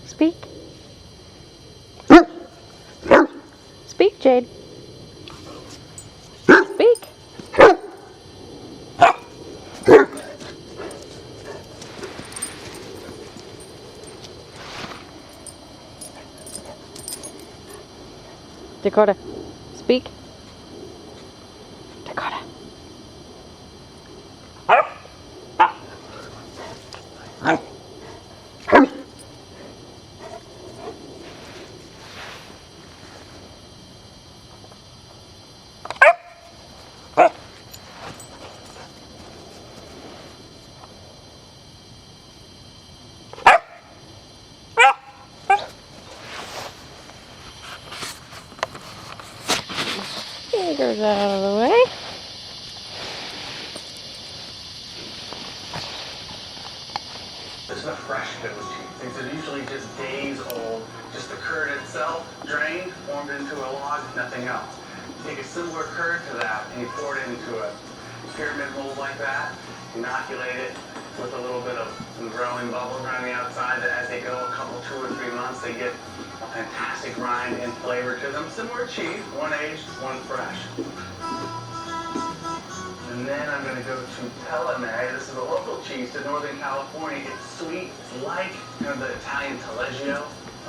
Speak. Speak, Jade. Speak. Dakota, speak. Dakota. Fingers out of the way. This is a fresh goat cheese. These are usually just days old. Just the curd itself, drained, formed into a log, nothing else. You take a similar curd to that and you pour it into a pyramid mold like that, inoculate it with a little bit of some growing bubbles around the outside that as they go a couple, 2 or 3 months, they get a fantastic rind and flavor to them. Similar cheese, one aged, one fresh. And then I'm going to go to Pelame. This is a local cheese to Northern California. It's sweet. It's like kind of the Italian Taleggio.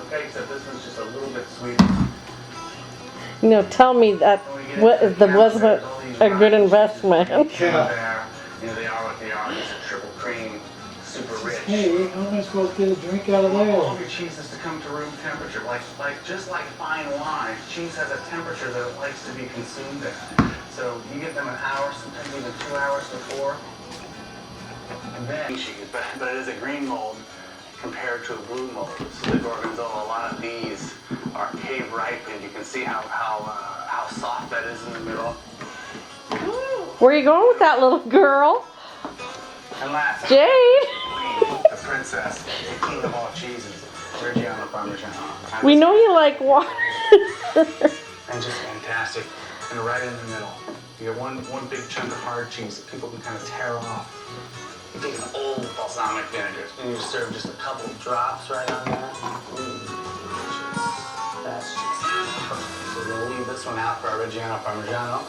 Okay, except this one's just a little bit sweeter. You know, tell me that wasn't a good investment. Yeah. You know, they are what they are. It's a triple cream, super rich. Hey, how am I supposed to get a drink out of there? All of your cheeses to come to room temperature, just like fine wine. Cheese has a temperature that it likes to be consumed at. So you get them an hour, sometimes even 2 hours before. And then cheese, but it is a green mold compared to a blue mold. This is the Gorgonzola. A lot of these are cave ripened. You can see how soft that is in the middle. Where are you going with that little girl? And last, Jade! the princess, the king of all cheeses, Reggiano Parmigiano. We know you like water. And just fantastic. And right in the middle, you get one big chunk of hard cheese that people can kind of tear off. You take an old balsamic vinegar, and you serve just a couple of drops right on that. That's just perfect. So we'll leave this one out for our Reggiano Parmigiano.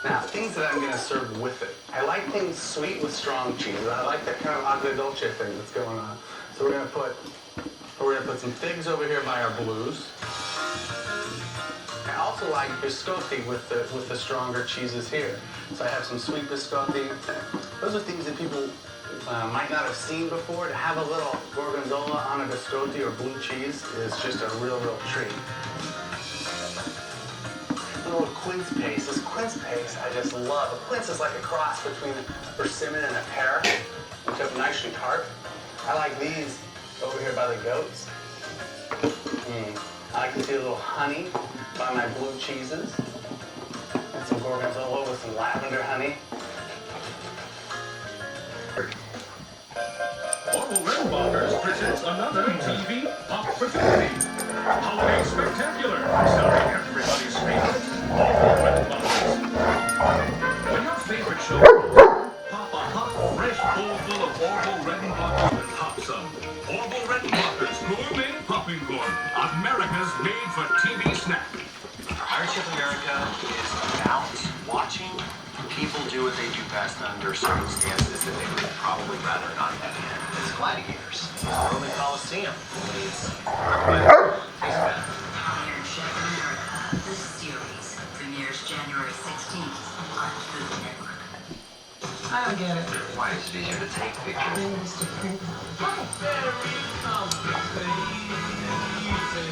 Now, things that I'm going to serve with it. I like things sweet with strong cheese. I like that kind of agrodolce thing that's going on. So we're going to put some figs over here by our blues. I also like biscotti with the stronger cheeses here. So I have some sweet biscotti. Those are things that people might not have seen before. To have a little gorgonzola on a biscotti or blue cheese is just a real treat. A little quince paste. This quince paste I just love. A quince is like a cross between a persimmon and a pear, which are nicely tart. I like these over here by the goats. I like to see a little honey by my blue cheeses. And some gorgonzola with some lavender honey. Marvel Red Bombers presents another TV opportunity. Holiday Spectacular, starring everybody's favorite, Marvel Red Bombers. When your favorite show pop a hot, fresh bowl full of Orville Redenbacher's and pop some. Orville Redenbacher's Gourmet Popping Corn. America's made for TV snack. Hardship America is about watching people do what they do best under circumstances that they would probably rather not have had. It's gladiators. It's the Roman Colosseum. It's Iron Chef America, the series, premieres January 16th on Food Network. I don't get it. Why is it easier to take pictures?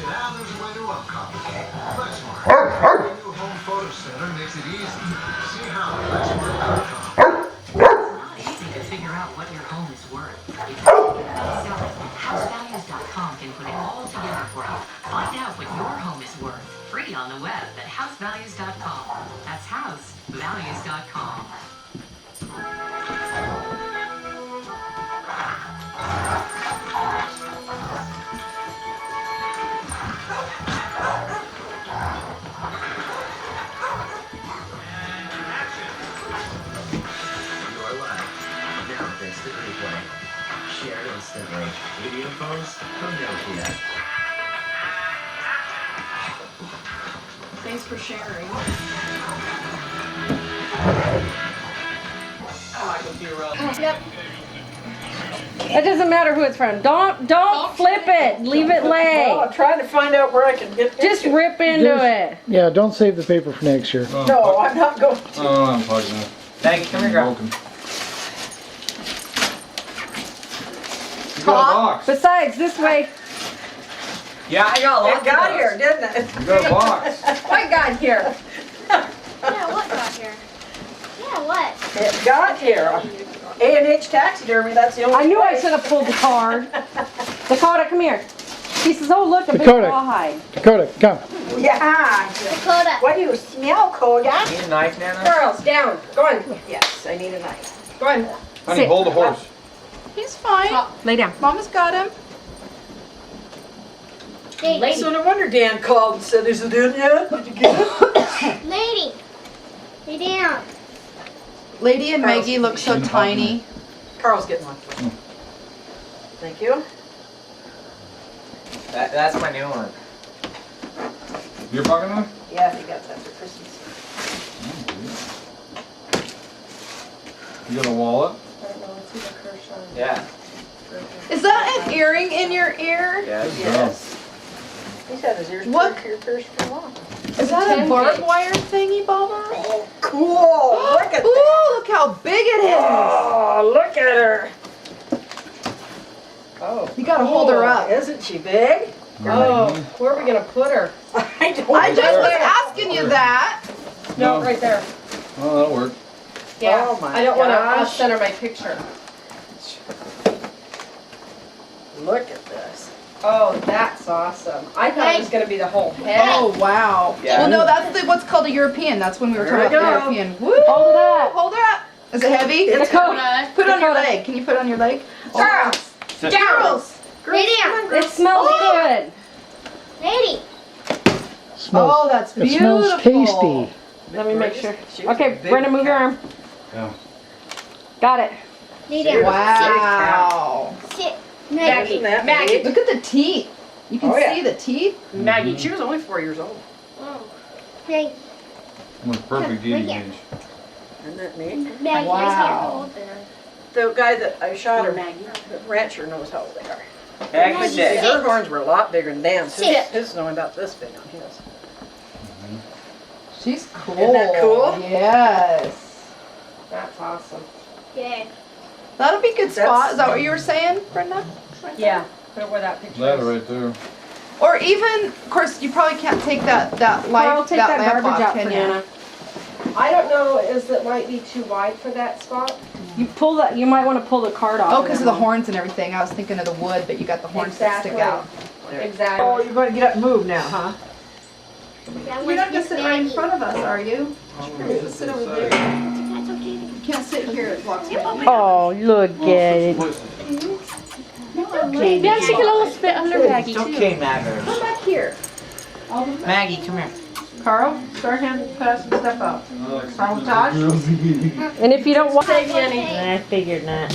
Now there's a way to uncomplicate. Lexmark. The new home photo center makes it easy. See how Lexmark.com. It's not easy to figure out what your home is worth. So, housevalues.com can put it all together for you. Find out what your home is worth. Free on the web at housevalues.com. That's housevalues.com. You're live. Now instant replay. Share instantly. Video phones? Come down here. Thanks for sharing. Yep. It doesn't matter who it's from. Don't flip it. Leave it Well, lay. I'm trying to find out where I can get Just into. rip into it. Yeah, don't save the paper for next year. Oh, I'm not going to. oh, I'm plugging it. Thank you. Come here, girl. Broken. You got a box. Besides, this way. Yeah, I got lots It got here, didn't it? You got a box. What got here? Yeah, what got here? Yeah, what? It got here. A&H Taxidermy, that's the only I knew I place. should have pulled the card. Dakota, come here. She says, oh, look, a big Dakota. rawhide. Dakota, come. Dakota. What do you smell, Koda? Need a knife, Nana? Girls, down. Go on. Yes, I need a knife. Go on. Honey, Sit. hold the horse. He's fine. Lay down. Mama's got him. Lady. So no wonder Dan called and said, is it in yet? Did you get it? Lady. Lay down. Lady and Maggie look so tiny. Carl's getting one. Thank you. That's my new one. Your pocket knife? Yeah, he got that for Christmas. You got a wallet? Yeah. Is that an earring in your ear? Yes. He's had his ears What? pierced for a while. Is that a barbed wire thingy, Baba? Oh, cool. Look at that. Ooh, look how big it is. Oh, look at her. Oh. You gotta hold her up. Isn't she big? Oh, where are we going to put her? I don't I just know. was asking you that. No, right there. Oh, that'll work. Yeah, Oh my I don't want to gosh. center my picture. Look at this. Oh, that's awesome. I thought it was going to be the whole head. Oh, wow. Yeah. Well, no, that's what's called a European. That's when we were There talking we about go. the European. Woo! Hold it up. Hold her up. Is it heavy? It's Dakota. Put it on your leg. Can you put it on your leg? Girls. Girls. Lay down. It smells good. Lady. Oh, that's beautiful. It smells tasty. Let me make sure. She was a Okay, big Brenda, move your arm. Yeah. Got it. Lay down. Wow. Sit. Maggie. Maggie. Look at the teeth. You can Oh, yeah. see the teeth. Maggie, she was only 4 years old. Oh. Maggie. With perfect eating age. Isn't that neat? Maggie. Wow. I can't hold them. The guy that I shot her, Maggie. the rancher knows how old they are. Maggie, See, sit. her horns were a lot bigger than Dan's. Sit. His is only about this big on his. She's cool. Isn't that cool? Yes. That's awesome. Yeah. That'll be a good spot. That's- Is that what you were saying, Brenda? Yeah, put it where that picture That is. right there. Or even, of course, you probably can't take that Carl, light, take that that lamp garbage off, out can for you? Nana. I don't know, is it might be too wide for that spot? You pull that, you might want to pull the card off. Oh, because of the horns and everything. I was thinking of the wood, but you got the horns that stick out. Exactly. Oh, you're going to get up and move now, huh? You're not gonna sit right in front of us, are you? Just sit over there. That's okay. You can't sit here. It blocks me. Oh, look at it. Okay, Yeah, she can almost fit under Maggie It's too. okay, Maggie. come back here. Maggie, come here. Carl, start passing stuff out. Sabotage? And if you don't want Save you any. I figured not.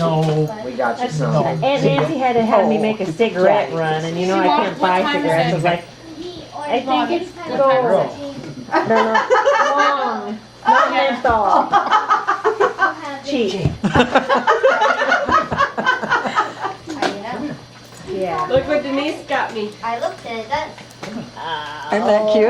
We got you some. Aunt Nancy had to have me make a cigarette run, and you know I can't buy cigarettes. I was like, I think it's gold. No, long, not menthol. Cheap. Yeah. Look what Denise got me. I looked and it does. Isn't that cute?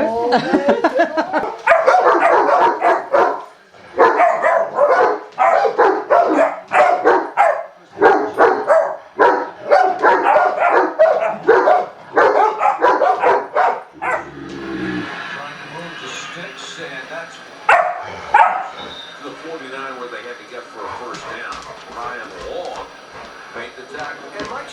Trying to move the sticks, and that's the 49 where they had to get for a first down. Ryan Long made the tackle. And Mike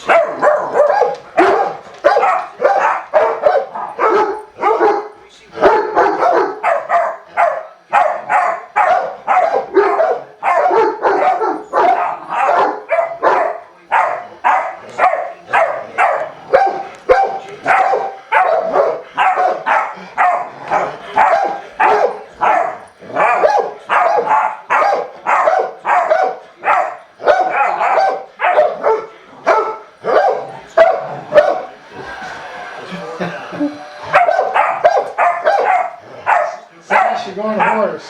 You're going horse.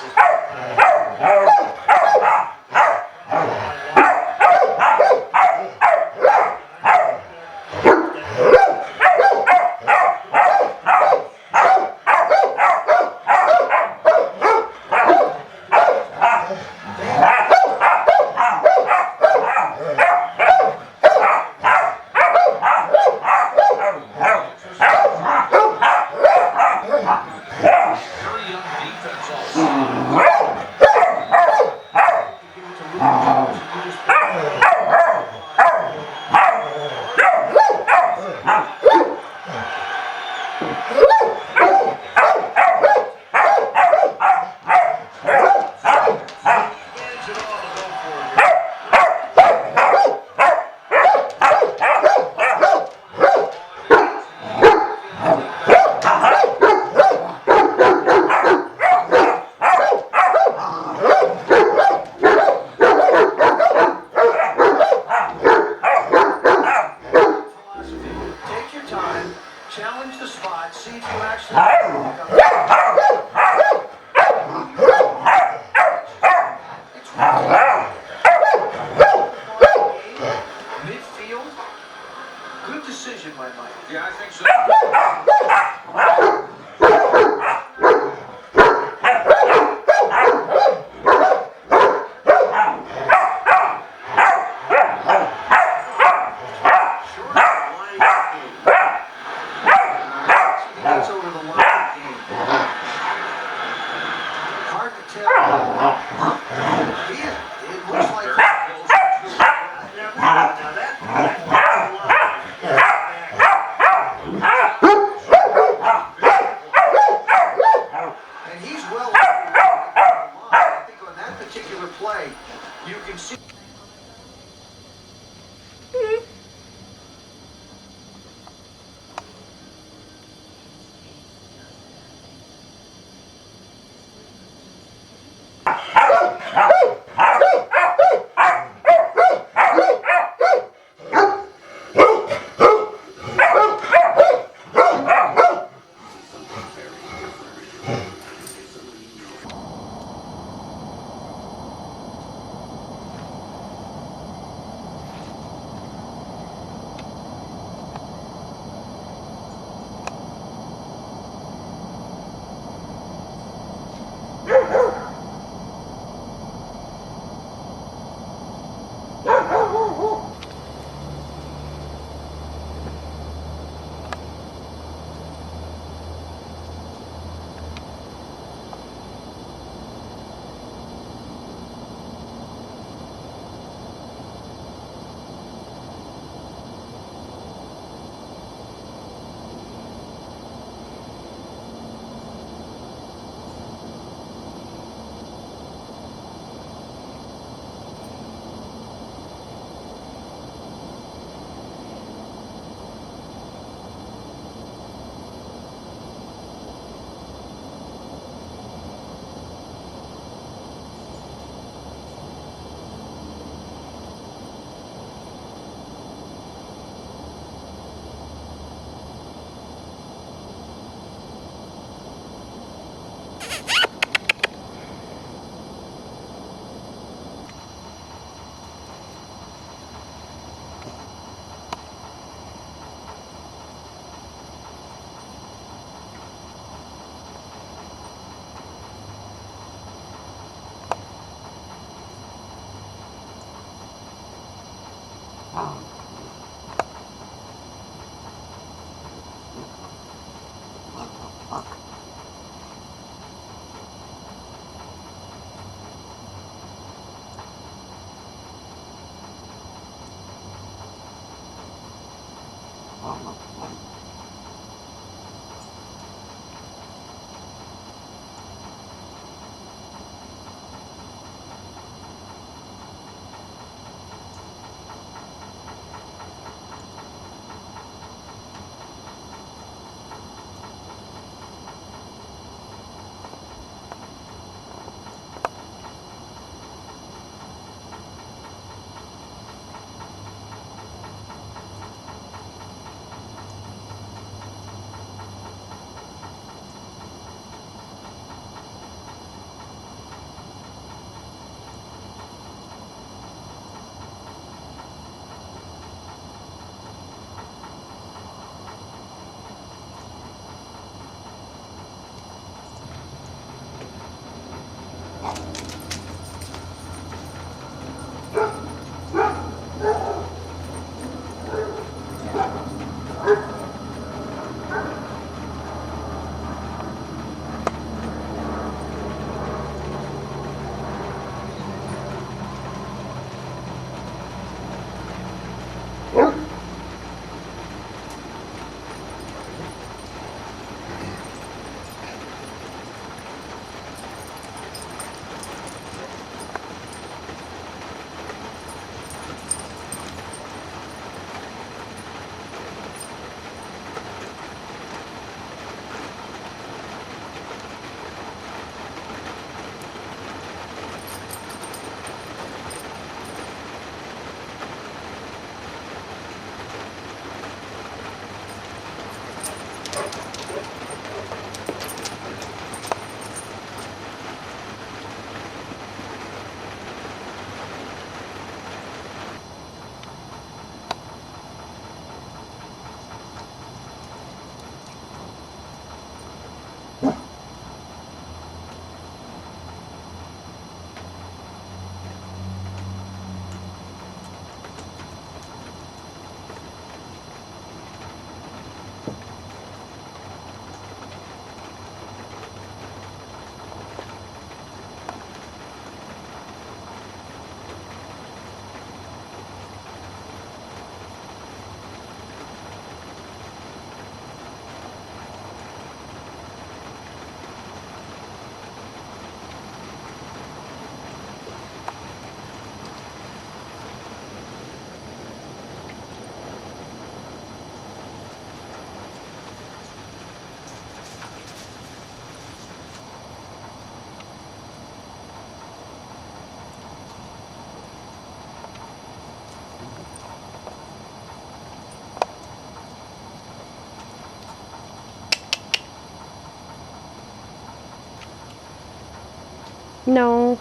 challenge the spot, see if you actually midfield. Good decision by Mike. Yeah, I think so. That's over the line. Hard to tell. Yeah, it looks like now that No.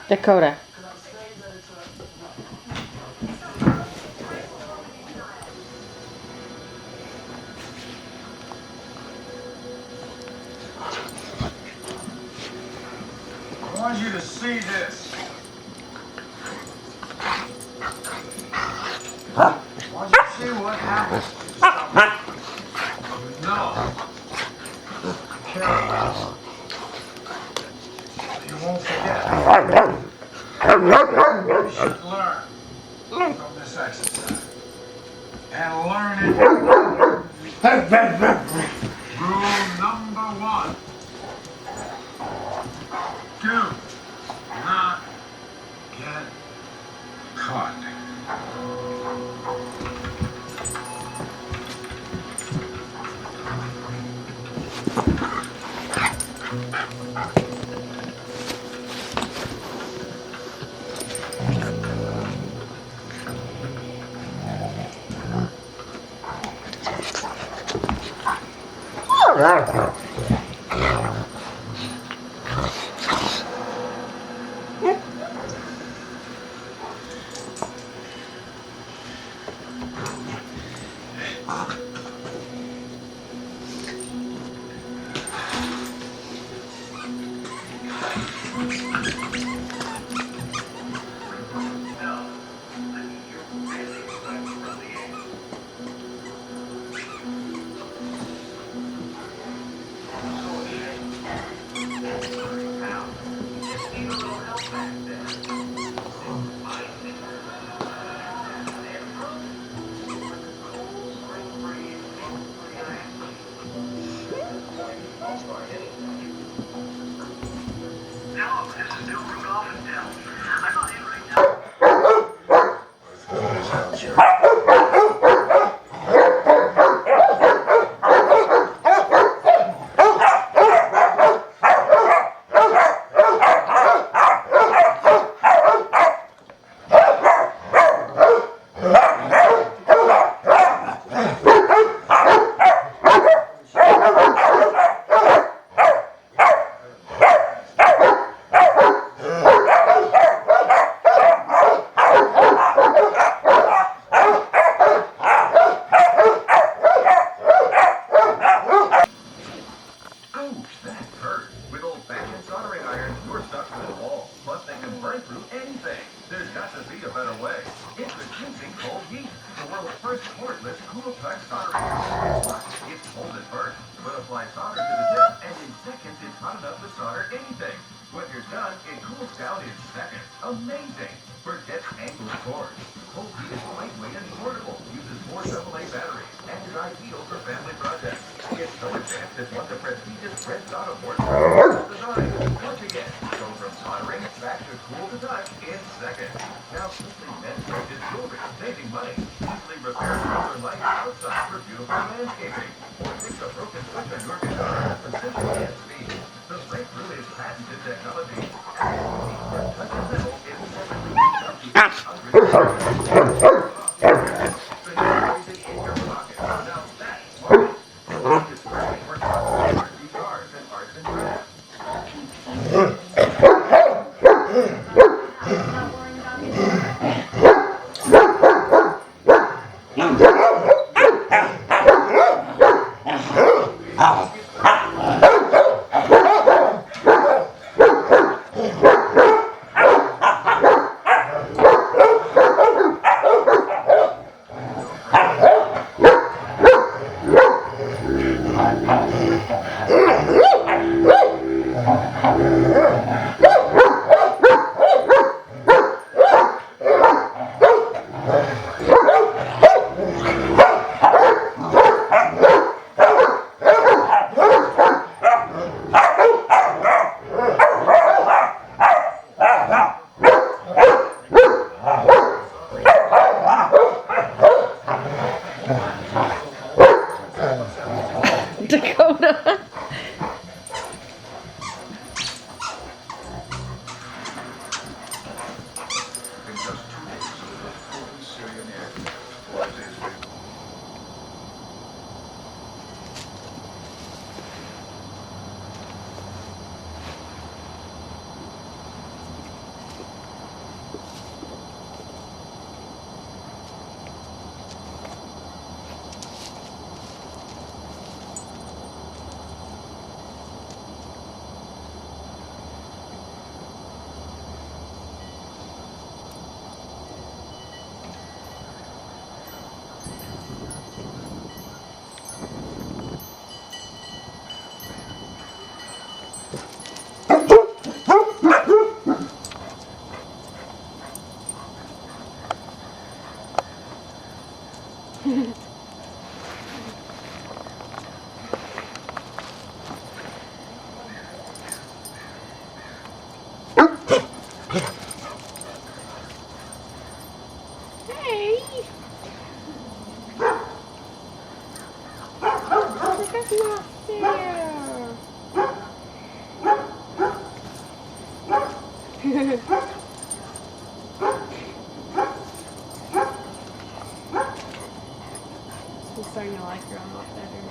Dakota. I want you to see this. I want you to see what happens. No. Careful. You won't forget. You should learn from this exercise. And learn it. Rule number 1. Do not get caught. Hey! That's not fair. I'm starting to like her a lot better.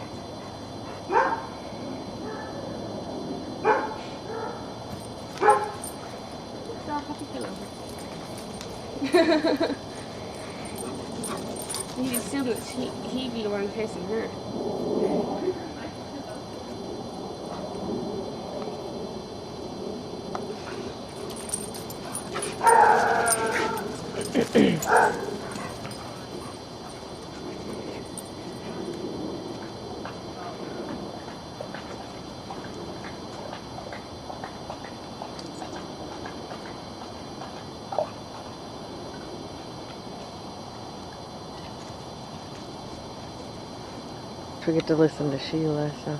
Stop, have to kill over. He can still do it. He'd be the one chasing her. We get to listen to Sheila, so.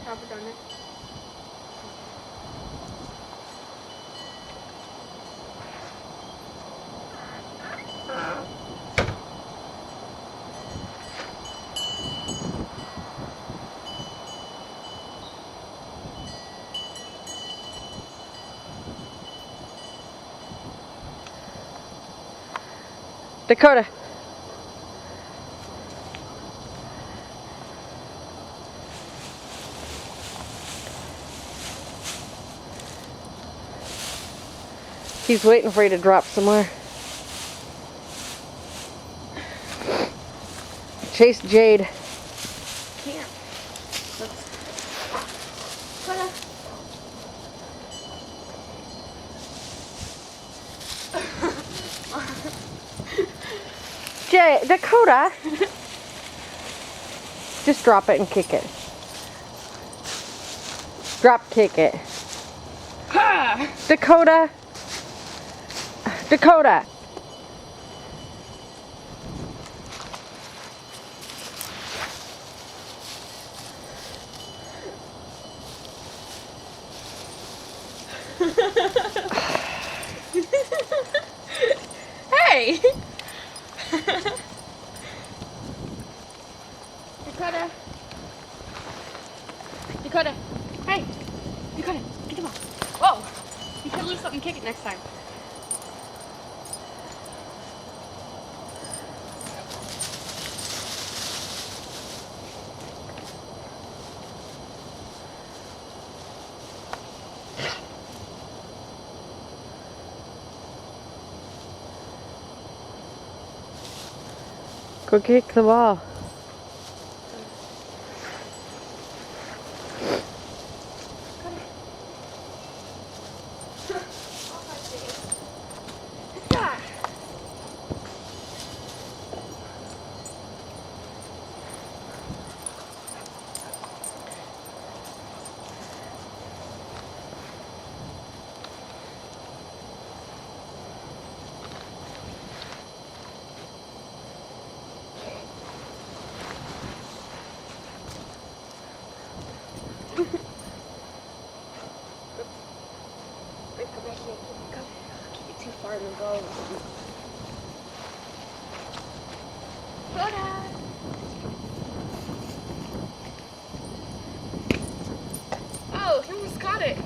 Drop it on it. Dakota. He's waiting for you to drop somewhere. Chase Jade. Can't. Dakota. Just drop it and kick it. Drop kick it. Dakota. Dakota. Hey! Dakota. Dakota. Hey! Dakota, get the ball. Whoa! You could lose something and kick it next time. Go kick the ball. Too far to go. Dakota. Oh, he almost got it.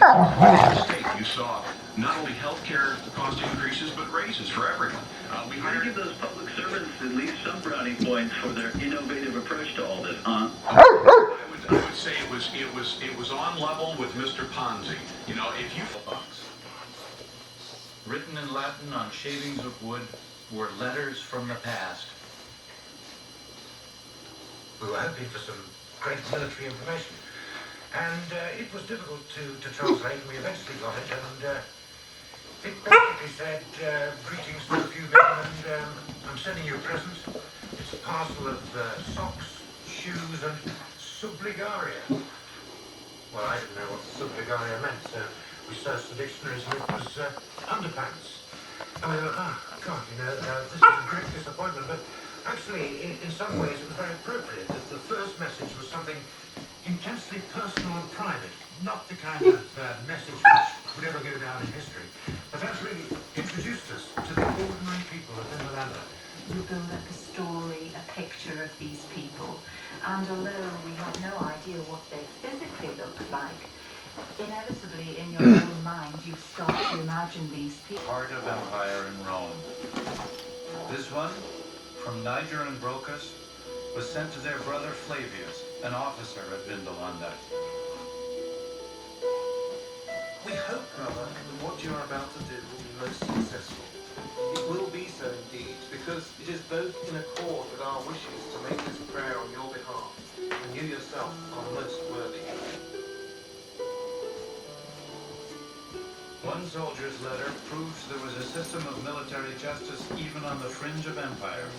Oh. Mistake. You saw it. not only healthcare cost increases, but raises for everyone. We I hired give those public servants at least some brownie points for their innovative approach to all this, huh? I would say it was on level with Mr. Ponzi. You know, if you bucks. Written in Latin on shavings of wood were letters from the past. We were hoping for some great military information, and it was difficult to translate, and we eventually got it, and it basically said, greetings to a few men, and I'm sending you a present. It's a parcel of socks, shoes, and subligaria. Well, I didn't know what subligaria meant, so we searched the dictionaries, and it was underpants. And we thought, oh, God, this is a great disappointment, but actually, in some ways, it was very appropriate. The first message was something intensely personal and private, not the kind of message which would ever go down in history, but actually introduced us to the ordinary people of Finland. You build up a story, a picture of these people, and although we have no idea what they physically look like, inevitably in your own mind you start to imagine these people. Heart of empire in Rome. This one, from Niger and Brocas, was sent to their brother Flavius, an officer at Vindolanda. We hope, brother, that what you are about to do will be most successful. It will be so indeed, because it is both in accord with our wishes to make this prayer on your behalf, and you yourself are most worthy. One soldier's letter proves there was a system of military justice even on the fringe of empire.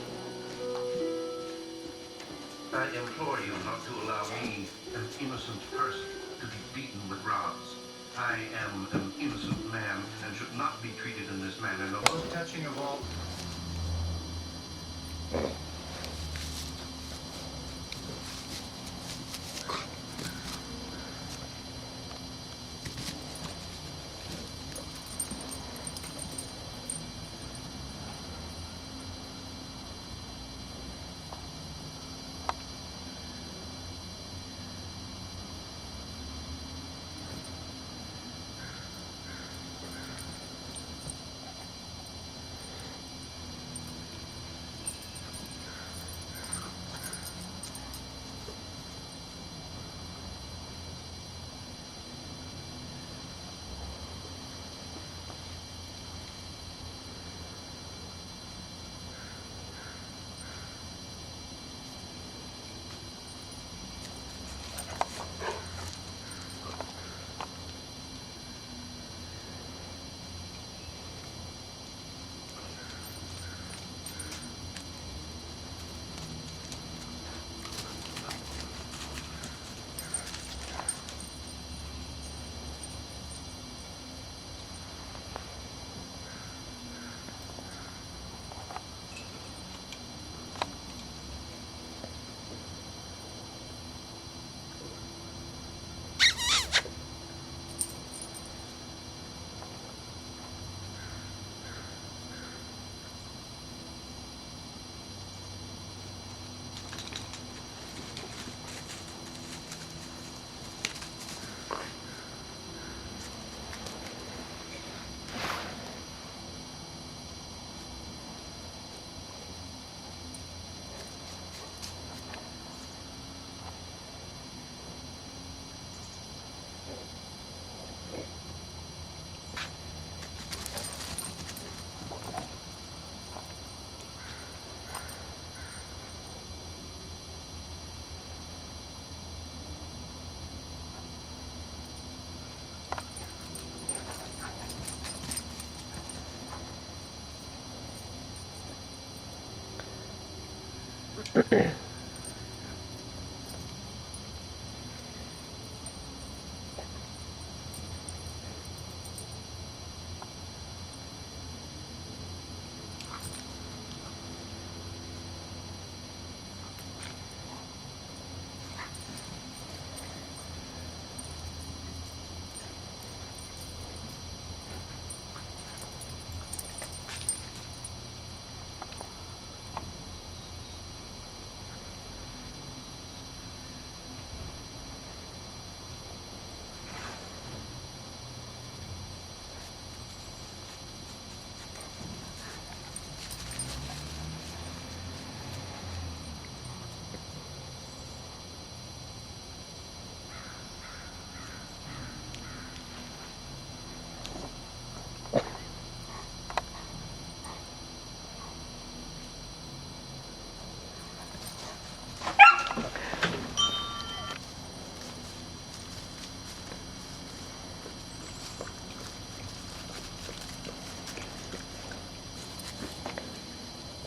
I implore you not to allow me, an innocent person, to be beaten with rods. I am an innocent man and should not be treated in this manner. The most touching of all.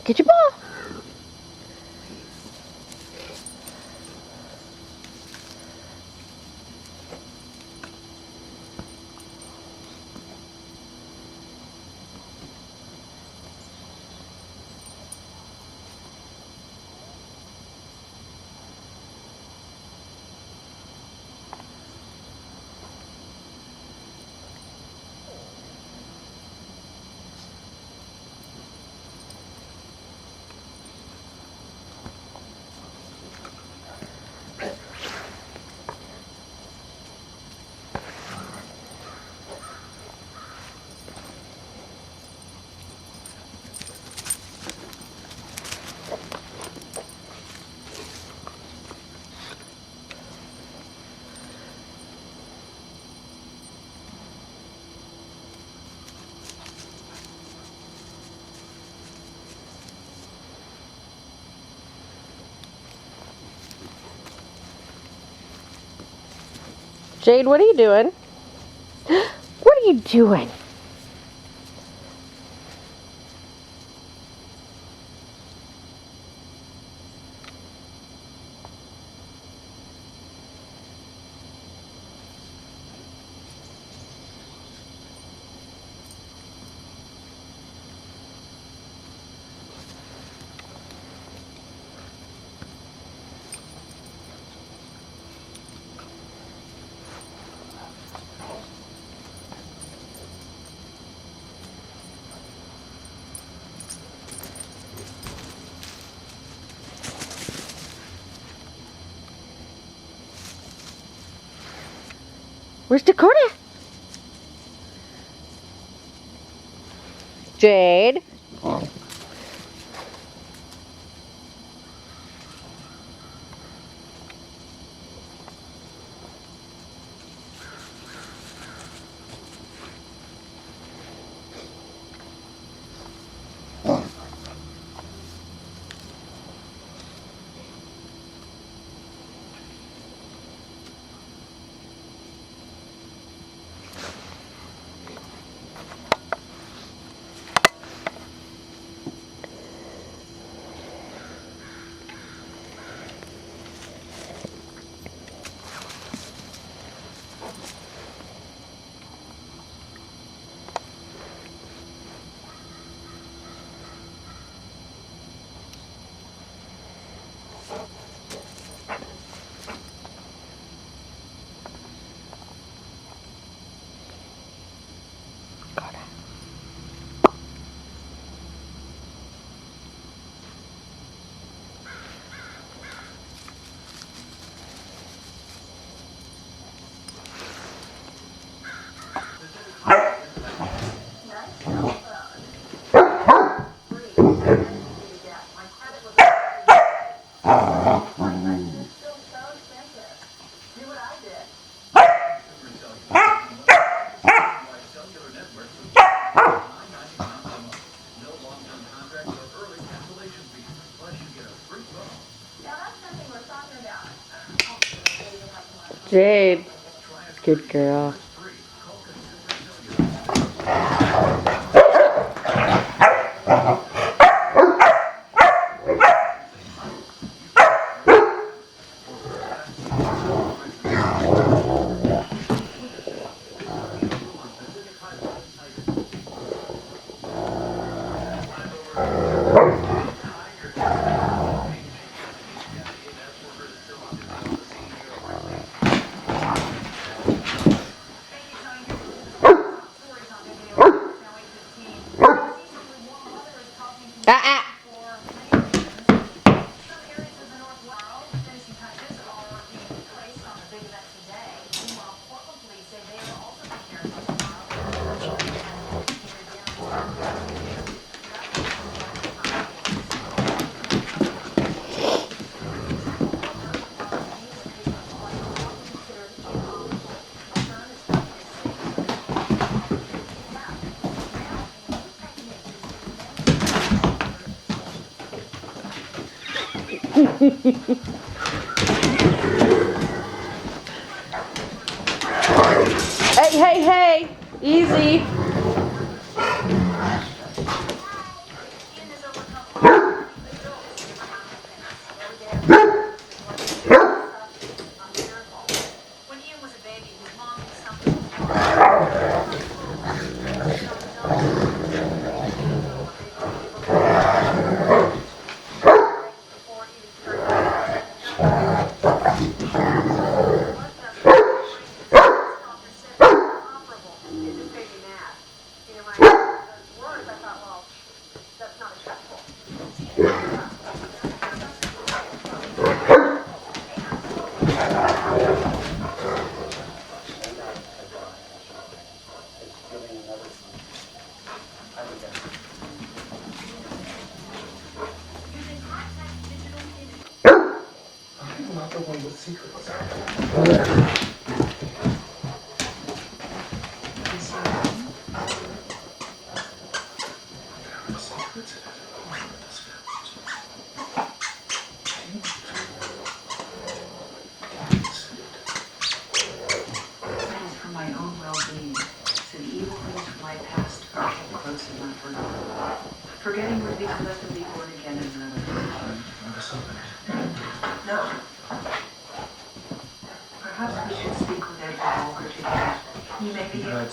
Get your ball. Jade, what are you doing? What are you doing? Where's Dakota? Jade? Jade. Good girl. Hey, hey, hey! Easy. secrets. That is for my own well-being, so the evil things from my past are kept close in my forgotten. Forgetting would be to let them be born again in another form. No. Perhaps we should speak with Edward Walker together. He may be able